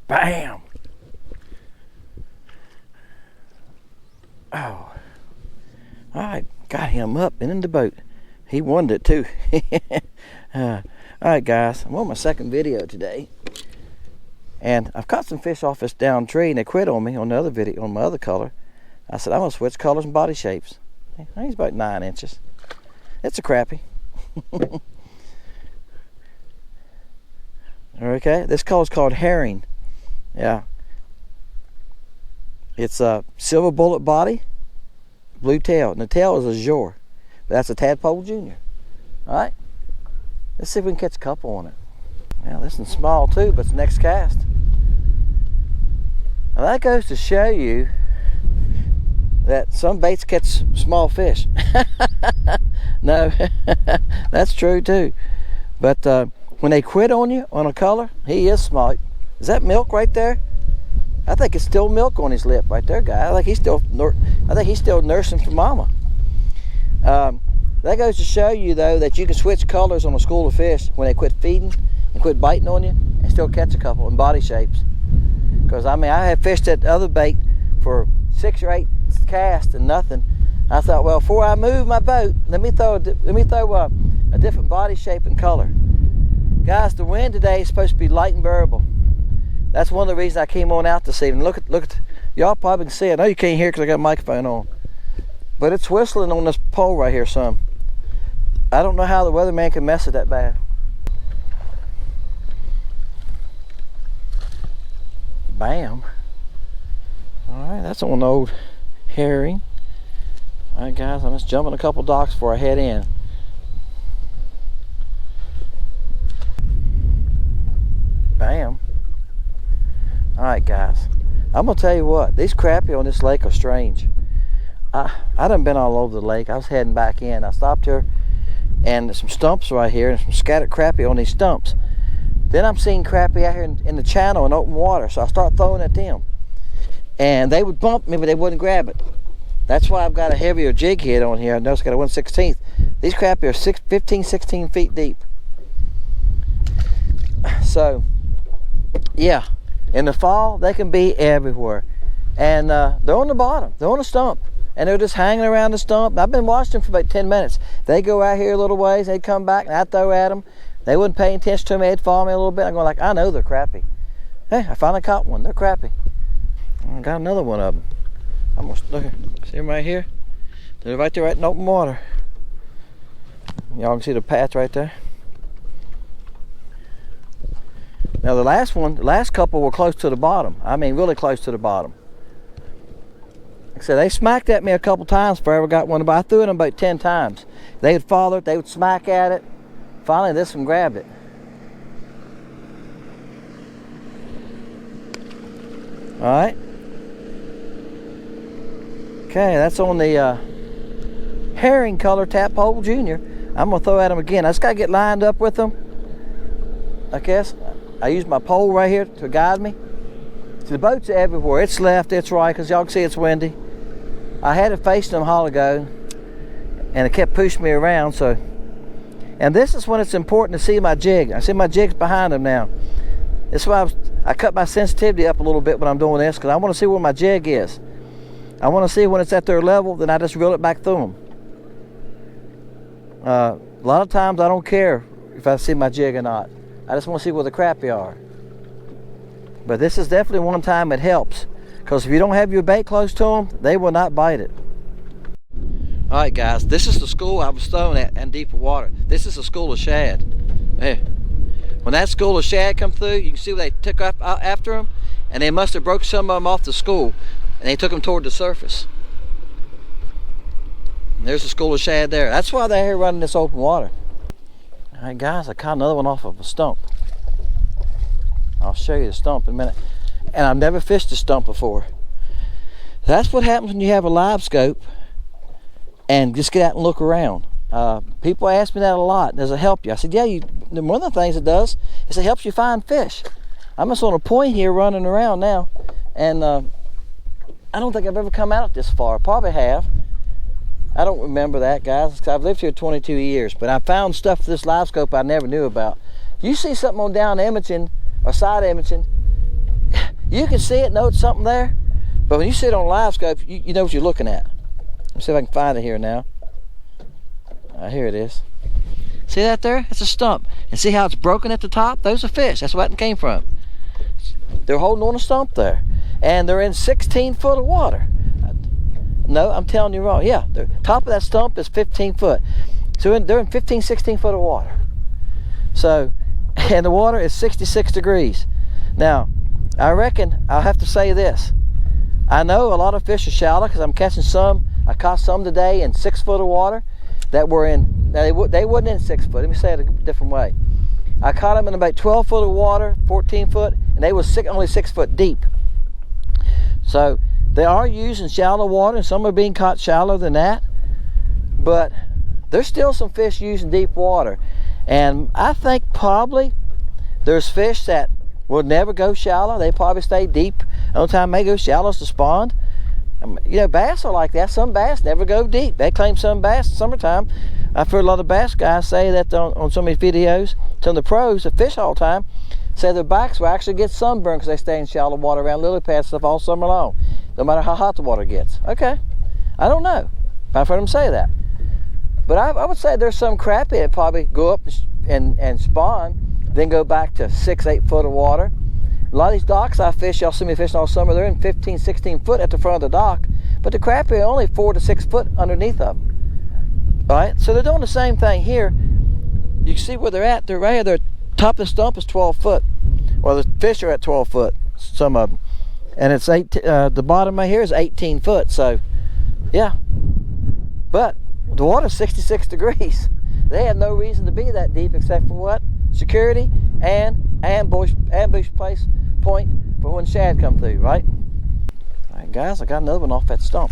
Bam! Oh. Alright, got him up and in the boat. He wanted it too. Alright guys, I'm on my second video today. And I've caught some fish off this down tree and they quit on me on the other video, on my other color. I said, I'm gonna switch colors and body shapes. He's about 9 inches. It's a crappie. Okay, this color's called herring. Yeah. It's a silver bullet body, blue tail. And the tail is azure. But that's a Tadpole Jr. Alright. Let's see if we can catch a couple on it. Now this one's small too, but it's the next cast. Now that goes to show you that some baits catch small fish. No, that's true too. But when they quit on you on a color, he is smart. Is that milk right there? I think it's still milk on his lip right there, guy. I think he's still nursing for mama. That goes to show you though that you can switch colors on a school of fish when they quit feeding and quit biting on you and still catch a couple in body shapes. Because I mean, I have fished that other bait for 6 or 8 casts and nothing. I thought, well, before I move my boat, let me throw a different body shape and color. Guys, the wind today is supposed to be light and variable. That's one of the reasons I came on out this evening. Look at, y'all probably can see it. I know you can't hear because I got a microphone on. But it's whistling on this pole right here some. I don't know how the weatherman can mess it that bad. Bam. Alright, that's on the old herring. Alright guys, I'm just jumping a couple docks before I head in. Bam. Alright guys, I'm gonna tell you what, these crappie on this lake are strange. I done been all over the lake. I was heading back in. I stopped here and there's some stumps right here and some scattered crappie on these stumps. Then I'm seeing crappie out here in the channel in open water, so I start throwing at them. And they would bump me, but they wouldn't grab it. That's why I've got a heavier jig head on here. I notice I got a 1/16. These crappie are 15, 16 feet deep. So, yeah. In the fall, they can be everywhere. And they're on the bottom. They're on a stump. And they're just hanging around the stump. I've been watching them for about 10 minutes. They go out here a little ways. They'd come back, and I'd throw at them. They wouldn't pay attention to me. They'd follow me a little bit. I'm going like, I know they're crappie. Hey, I finally caught one. They're crappie. I got another one of them. I'm going to look. See them right here? They're right there right in open water. Y'all can see the patch right there. Now the last couple were close to the bottom. I mean really close to the bottom. Like I said, they smacked at me a couple times before I ever got one, but I threw it about 10 times. They would follow it, they would smack at it. Finally this one grabbed it. Alright. Okay, that's on the herring color Tadpole Jr. I'm going to throw at them again. I just got to get lined up with them, I guess. I use my pole right here to guide me. So the boat's everywhere. It's left, it's right, because y'all can see it's windy. I had it facing them a while ago, and it kept pushing me around. So, and this is when it's important to see my jig. I see my jig's behind them now. That's why I cut my sensitivity up a little bit when I'm doing this, because I want to see where my jig is. I want to see when it's at their level, then I just reel it back through them. A lot of times I don't care if I see my jig or not. I just want to see where the crappie are. But this is definitely one time it helps, because if you don't have your bait close to them, they will not bite it. Alright guys, this is the school I was throwing at in deeper water. This is a school of shad. Hey. When that school of shad come through, you can see where they took up after them, and they must have broke some of them off the school, and they took them toward the surface. And there's a school of shad there. That's why they're here running this open water. Alright guys, I caught another one off of a stump. I'll show you the stump in a minute. And I've never fished a stump before. That's what happens when you have a live scope and just get out and look around. People ask me that a lot. Does it help you? I said, yeah, one of the things it does is it helps you find fish. I'm just on a point here running around now, and I don't think I've ever come out this far. Probably have. I don't remember that, guys, because I've lived here 22 years, but I found stuff with this live scope I never knew about. You see something on down imaging or side imaging, you can see it, know it's something there, but when you see it on live scope, you know what you're looking at. Let's see if I can find it here now. Here it is. See that there? It's a stump. And see how it's broken at the top? Those are fish. That's where that came from. They're holding on a stump there. And they're in 16 foot of water. No, I'm telling you wrong. Yeah, the top of that stump is 15 foot. So they're in 15, 16 foot of water. So, and the water is 66 degrees. Now, I reckon I'll have to say this. I know a lot of fish are shallow because I'm catching some. I caught some today in 6 foot of water that were in, they wasn't in 6 foot. Let me say it a different way. I caught them in about 12 foot of water, 14 foot, and they was only 6 foot deep. So they are using shallow water, and some are being caught shallower than that. But there's still some fish using deep water. And I think probably there's fish that will never go shallow. They probably stay deep. The only time they go shallow is to spawn. You know, bass are like that. Some bass never go deep. They claim some bass in the summertime. I've heard a lot of bass guys say that on some of these videos. Some of the pros that fish all the time say their backs will actually get sunburned because they stay in shallow water around lily pads stuff all summer long, no matter how hot the water gets. Okay, I don't know. I've heard them say that. But I would say there's some crappie that probably go up and spawn, then go back to 6, 8 foot of water. A lot of these docks I fish, y'all see me fishing all summer, they're in 15, 16 foot at the front of the dock, but the crappie are only 4 to 6 foot underneath of them. All right, so they're doing the same thing here. You can see where they're at. They're right here. Their top of the stump is 12 foot. Well, the fish are at 12 foot, some of them. And it's the bottom right here is 18 foot, so yeah. But the water's 66 degrees. They have no reason to be that deep except for what? Security and ambush place point for when shad come through, right? All right, guys, I got another one off that stump.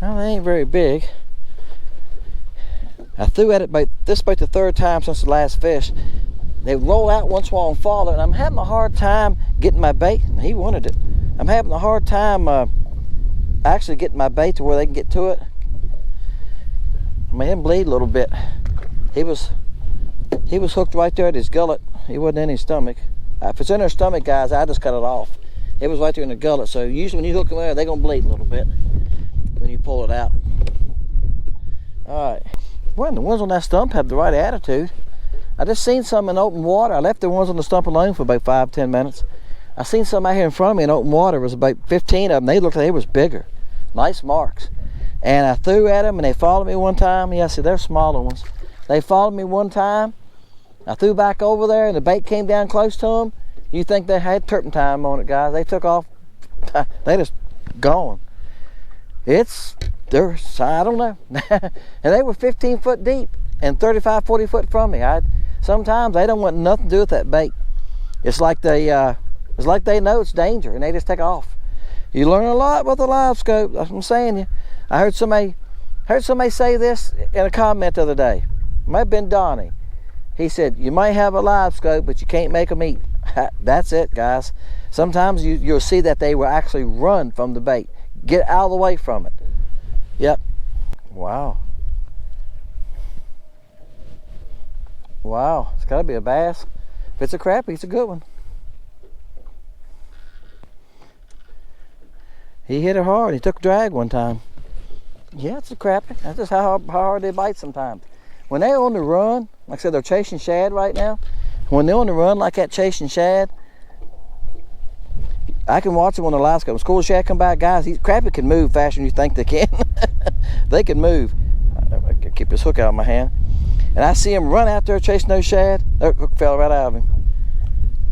Well, they ain't very big. I threw at it about the third time since the last fish. They roll out once in a while and fall, and I'm having a hard time getting my bait. He wanted it. I'm having a hard time actually getting my bait to where they can get to it. I made him bleed a little bit. He was hooked right there at his gullet. He wasn't in his stomach. If it's in their stomach, guys, I just cut it off. It was right there in the gullet. So usually when you hook them there, they're gonna bleed a little bit when you pull it out. All right. Well, the ones on that stump have the right attitude. I just seen some in open water. I left the ones on the stump alone for about 5-10 minutes. I seen some out here in front of me in open water. There was about 15 of them. They looked like they was bigger. Nice marks. And I threw at them and they followed me one time. Yeah, see, they're smaller ones. They followed me one time. I threw back over there and the bait came down close to them. You think they had turpentine on it, guys. They took off. They just gone. I don't know. And they were 15 foot deep and 35, 40 foot from me. Sometimes they don't want nothing to do with that bait. It's like they know it's danger and they just take off. You learn a lot with the live scope. That's what I'm saying. You. I heard somebody say this in a comment the other day. It might have been Donnie. He said, you might have a live scope, but you can't make them eat. That's it, guys. Sometimes you'll see that they will actually run from the bait. Get out of the way from it. Yep. Wow. Wow. It's got to be a bass. If it's a crappie, it's a good one. He hit it hard. He took drag one time. Yeah, it's a crappie. That's just how hard they bite sometimes. When they're on the run, like I said, they're chasing shad right now. When they're on the run like that chasing shad, I can watch them on the live scope. When school shad come by, guys, these crappie can move faster than you think they can. They can move. I keep this hook out of my hand. And I see him run out there chasing those shad. The hook fell right out of him.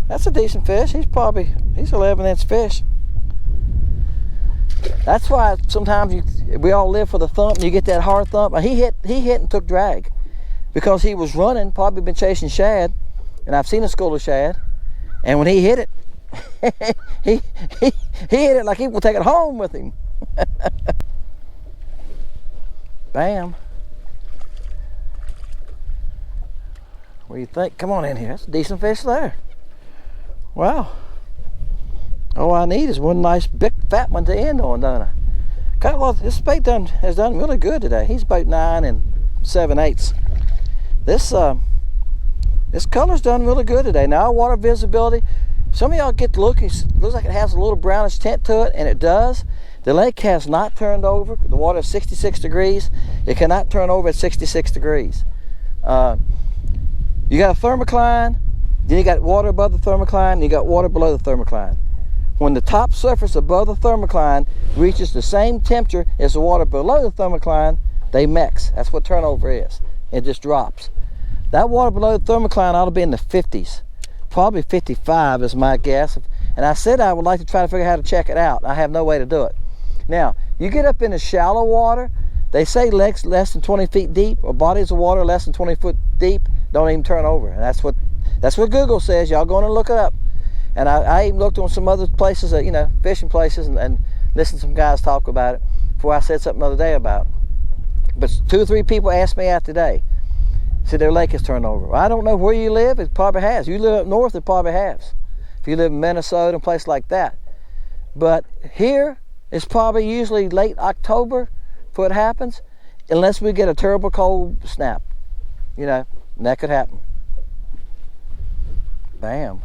That's a decent fish. He's 11-inch fish. That's why sometimes we all live for the thump and you get that hard thump. And he hit and took drag because he was running, probably been chasing shad, and I've seen a school of shad, and when he hit it, he hit it like he will take it home with him. Bam. What do you think? Come on in here. That's a decent fish there. Wow. All I need is one nice big fat one to end on, don't I? God, well, this bait has done really good today. He's about 9 7/8. This color's done really good today. Now our water visibility, some of y'all get to look, it looks like it has a little brownish tint to it, and it does. The lake has not turned over. The water is 66 degrees. It cannot turn over at 66 degrees. You got a thermocline, then you got water above the thermocline, and you got water below the thermocline. When the top surface above the thermocline reaches the same temperature as the water below the thermocline, they mix. That's what turnover is. It just drops. That water below the thermocline ought to be in the 50s. Probably 55 is my guess. And I said I would like to try to figure out how to check it out. I have no way to do it. Now, you get up into shallow water, they say lakes less than 20 feet deep, or bodies of water less than 20 foot deep, don't even turn over. And that's what Google says. Y'all go and look it up. And I even looked on some other places, you know, fishing places, and listened to some guys talk about it before I said something the other day about it. But 2 or 3 people asked me out today. Said their lake has turned over. Well, I don't know where you live. It probably has. You live up north, it probably has. If you live in Minnesota, a place like that. But here, it's probably usually late October before it happens, unless we get a terrible cold snap. You know, and that could happen. Bam.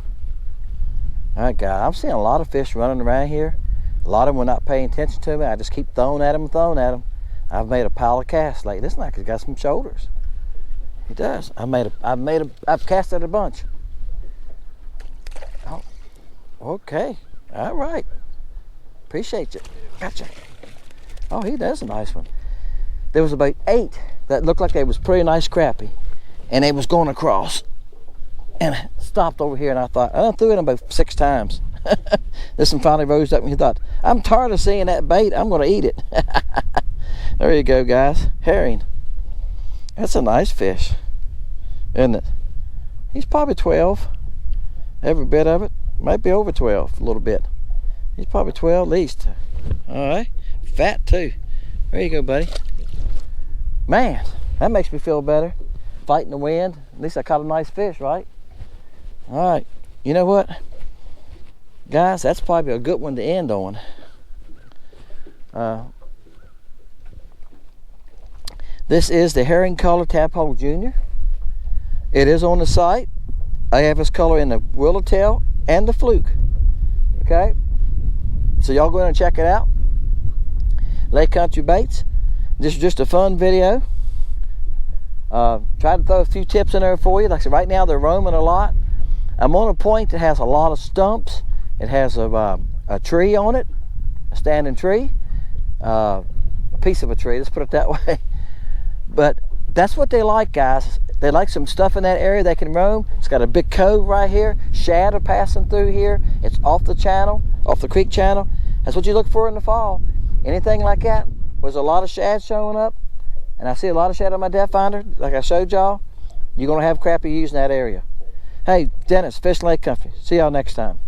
All right, guys, I'm seeing a lot of fish running around here. A lot of them were not paying attention to me. I just keep throwing at them and throwing at them. I've made a pile of casts lately. This knife has got some shoulders. He does. I've cast it a bunch. Oh, okay. All right. Appreciate you. Gotcha. Oh, he does a nice one. There was about 8 that looked like they was pretty nice crappie, and they was going across, and I stopped over here, and I thought, I threw it about 6 times. This one finally rose up, and he thought, I'm tired of seeing that bait. I'm going to eat it. There you go, guys. Herring. That's a nice fish, isn't it? He's probably 12. Every bit of it. Might be over 12 a little bit. He's probably 12 at least. All right. Fat too. There you go, buddy. Man, that makes me feel better. Fighting the wind. At least I caught a nice fish, right? All right. You know what? Guys, that's probably a good one to end on. This is the herring color Tadpole Jr. It is on the site. I have this color in the Willowtail and the Fluke. Okay? So y'all go in and check it out. Lake Country Baits. This is just a fun video. Try to throw a few tips in there for you. Like I said, right now they're roaming a lot. I'm on a point that has a lot of stumps. It has a tree on it, a standing tree, a piece of a tree, let's put it that way. But that's what they like, guys. They like some stuff in that area they can roam. It's got a big cove right here. Shad are passing through here. It's off the channel, off the creek channel. That's what you look for in the fall. Anything like that, there's a lot of shad showing up, and I see a lot of shad on my depth finder, like I showed y'all, you're gonna have crappie using that area. Hey, Dennis, Fish Lake Country. See y'all next time.